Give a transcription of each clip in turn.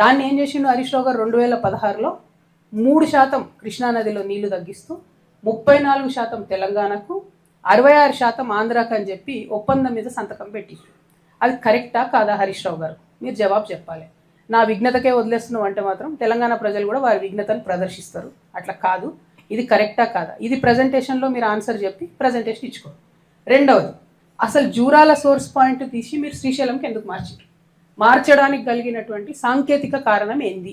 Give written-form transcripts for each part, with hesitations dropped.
దాన్ని ఏం చేసిండు హరీష్ రావు గారు 2016లో 3% కృష్ణానదిలో నీళ్లు తగ్గిస్తూ 34% తెలంగాణకు 66% ఆంధ్రాకు అని చెప్పి ఒప్పందం మీద సంతకం పెట్టి, అది కరెక్టా కాదా హరీష్ రావు గారు? మీరు జవాబు చెప్పాలి. నా విఘ్నతకే వదిలేస్తున్నాం అంటే మాత్రం తెలంగాణ ప్రజలు కూడా వారి విఘ్నతను ప్రదర్శిస్తారు. అట్లా కాదు, ఇది కరెక్టా కాదా, ఇది ప్రజెంటేషన్లో మీరు ఆన్సర్ చెప్పి ప్రజెంటేషన్ ఇచ్చుకోండి. రెండవది, అసలు జూరాల సోర్స్ పాయింట్ తీసి మీరు శ్రీశైలంకి ఎందుకు మార్చారు? మార్చడానికి కలిగినటువంటి సాంకేతిక కారణం ఏంది?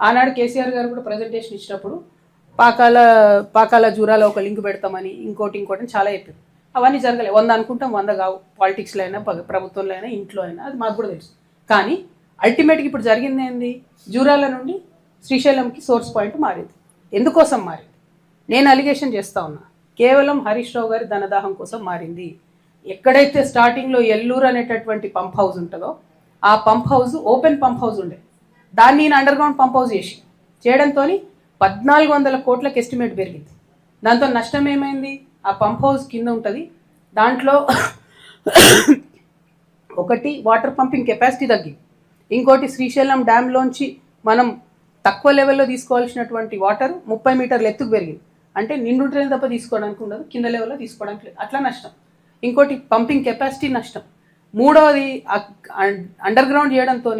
ఆనాడు కేసీఆర్ గారు కూడా ప్రజెంటేషన్ ఇచ్చినప్పుడు పాకాల జూరాల ఒక లింక్ పెడతామని ఇంకోటి చాలా చెప్పారు. అవన్నీ జరగలేదు. 100 అనుకుంటాం, 100 కావు. పాలిటిక్స్లో అయినా ప్రభుత్వంలో అయినా ఇంట్లో అయినా, అది మాకు కూడా తెలుసు. కానీ అల్టిమేట్గా ఇప్పుడు జరిగింది ఏంది? జూరాల నుండి శ్రీశైలంకి సోర్స్ పాయింట్ మారింది. ఎందుకోసం మారింది? నేను అలిగేషన్ చేస్తా ఉన్నా, కేవలం హరీష్ రావు గారి ధనదాహం కోసం మారింది. ఎక్కడైతే స్టార్టింగ్లో ఎల్లూరు అనేటటువంటి పంప్ హౌస్ ఉంటుందో ఆ pump house open pump house ఉండే, దాన్ని నేను అండర్ గ్రౌండ్ పంప్ హౌస్ చేయడంతో 1400 కోట్లకు ఎస్టిమేట్ పెరిగింది. దాంతో నష్టం ఏమైంది? ఆ పంప్ హౌస్ కింద ఉంటుంది, దాంట్లో ఒకటి వాటర్ పంపింగ్ కెపాసిటీ తగ్గింది, ఇంకోటి శ్రీశైలం డ్యామ్లోంచి మనం తక్కువ లెవెల్లో తీసుకోవాల్సినటువంటి వాటర్ 30 మీటర్ల ఎత్తుకు పెరిగింది. అంటే నిండుంటేనే తప్ప తీసుకోవడానికి ఉండదు, కింద లెవెల్లో తీసుకోవడానికి లేదు. అట్లా నష్టం. ఇంకోటి పంపింగ్ కెపాసిటీ నష్టం. మూడవది అండర్ గ్రౌండ్ చేయడంతో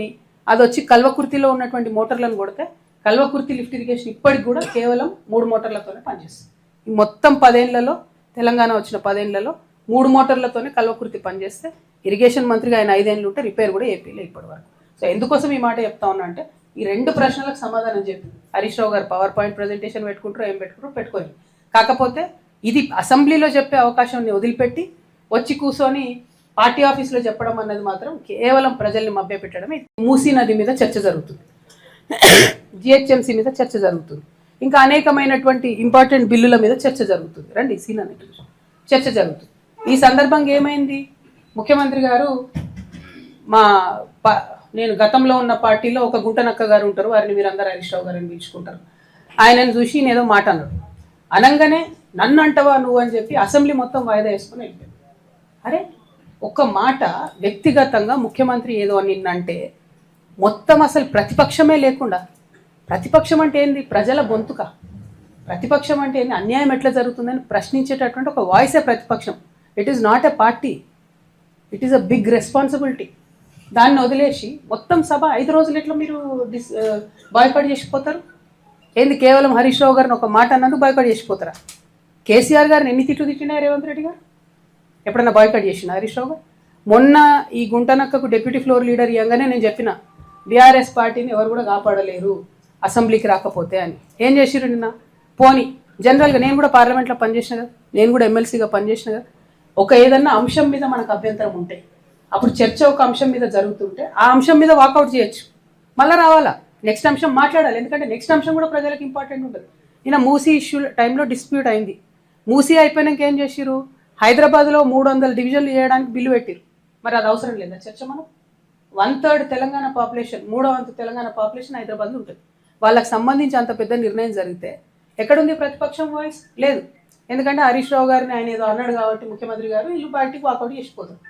అది వచ్చి కల్వకుర్తిలో ఉన్నటువంటి మోటార్లను కొడితే కల్వకుర్తి లిఫ్ట్ ఇరిగేషన్ ఇప్పటికి కూడా కేవలం 3 మోటార్లతోనే పనిచేస్తుంది. ఈ మొత్తం 10 ఏళ్లలో, తెలంగాణ వచ్చిన 10 ఏళ్లలో 3 మోటార్లతోనే కల్వకుర్తి పనిచేస్తే ఇరిగేషన్ మంత్రిగా ఆయన 5 ఏళ్ళు ఉంటే రిపేర్ కూడా ఏపీలో ఇప్పటి వరకు. సో ఎందుకోసం ఈ మాట చెప్తా ఉన్నా అంటే, ఈ 2 ప్రశ్నలకు సమాధానం చెప్పి హరీష్ రావు గారు పవర్ పాయింట్ ప్రజెంటేషన్ పెట్టుకుంటారో ఏం పెట్టుకుంటారో పెట్టుకోండి. కాకపోతే ఇది అసెంబ్లీలో చెప్పే అవకాశాన్ని వదిలిపెట్టి వచ్చి కూర్చొని పార్టీ ఆఫీస్లో చెప్పడం అన్నది మాత్రం కేవలం ప్రజల్ని మభ్యపెట్టడమే. మూసీ నది మీద చర్చ జరుగుతుంది, జిహెచ్ఎంసీ మీద చర్చ జరుగుతుంది, ఇంకా అనేకమైనటువంటి ఇంపార్టెంట్ బిల్లుల మీద చర్చ జరుగుతుంది. రండి సీన్ అనేది చర్చ జరుగుతుంది. ఈ సందర్భంగా ఏమైంది? ముఖ్యమంత్రి గారు నేను గతంలో ఉన్న పార్టీలో ఒక గుంటనక్క గారు ఉంటారు, వారిని మీరందరూ హరీష్ రావు గారిని పిలుచుకుంటారు. ఆయనను చూసి నేనేదో మాట అన్నాడు. అనగానే నన్ను అంటవా నువ్వు అని చెప్పి అసెంబ్లీ మొత్తం వాయిదా వేసుకుని వెళ్ళిపోయాడు. అరే, ఒక మాట వ్యక్తిగతంగా ముఖ్యమంత్రి ఏదో నిన్నంటే మొత్తం అసలు ప్రతిపక్షమే లేకుండా, ప్రతిపక్షం అంటే ఏంది? ప్రజల గొంతుక. ప్రతిపక్షం అంటే ఏంది? అన్యాయం ఎట్లా జరుగుతుందని ప్రశ్నించేటటువంటి ఒక వాయిసే ప్రతిపక్షం. It is not a party, it is a big responsibility. దాన్ని వదిలేసి మొత్తం సభ 5 రోజులు ఎట్లా మీరు బాయ్కాట్ చేసిపోతారు? ఏంది? కేవలం హరీష్ రావు గారిని ఒక మాట అన్నందుకు బాయ్కాట్ చేసిపోతారా? కేసీఆర్ గారిని ఎన్ని తిట్లు తిట్టినా రేవంత్ రెడ్డి గారు? ఎప్పుడన్నా బాయ్కాట్ చేసిన హరీష్ రావు గారు? మొన్న ఈ గుంటనక్కకు డిప్యూటీ ఫ్లోర్ లీడర్ ఇవ్వగానే నేను చెప్పిన, బీఆర్ఎస్ పార్టీని ఎవరు కూడా కాపాడలేరు అసెంబ్లీకి రాకపోతే అని. ఏం చేసిరు నిన్న? పోనీ జనరల్గా నేను కూడా పార్లమెంట్లో పనిచేసిన కదా, నేను కూడా ఎమ్మెల్సీగా పనిచేసిన కదా, ఒక ఏదన్నా అంశం మీద మనకు అభ్యంతరం ఉంటే, అప్పుడు చర్చ ఒక అంశం మీద జరుగుతుంటే ఆ అంశం మీద వాకౌట్ చేయొచ్చు, మళ్ళీ రావాలా, నెక్స్ట్ అంశం మాట్లాడాలి. ఎందుకంటే నెక్స్ట్ అంశం కూడా ప్రజలకు ఇంపార్టెంట్ ఉంటుంది. నిన్న మూసీ ఇష్యూ టైంలో డిస్ప్యూట్ అయింది. మూసీ అయిపోయినాక ఏం చేసిరు? హైదరాబాద్లో 300 డివిజన్లు చేయడానికి బిల్లు పెట్టిరు. మరి అది అవసరం లేదా చర్చ? మనం 1/3 తెలంగాణ పాపులేషన్, 3వ వంతు తెలంగాణ పాపులేషన్ హైదరాబాద్లో ఉంటుంది. వాళ్ళకి సంబంధించి అంత పెద్ద నిర్ణయం జరిగితే ఎక్కడుంది ప్రతిపక్షం వాయిస్? లేదు. ఎందుకంటే హరీష్ రావు గారిని ఆయన ఏదో అన్నాడు కాబట్టి ముఖ్యమంత్రి గారు వీళ్ళు పార్టీకి వాకౌట్ చేసిపోతారు.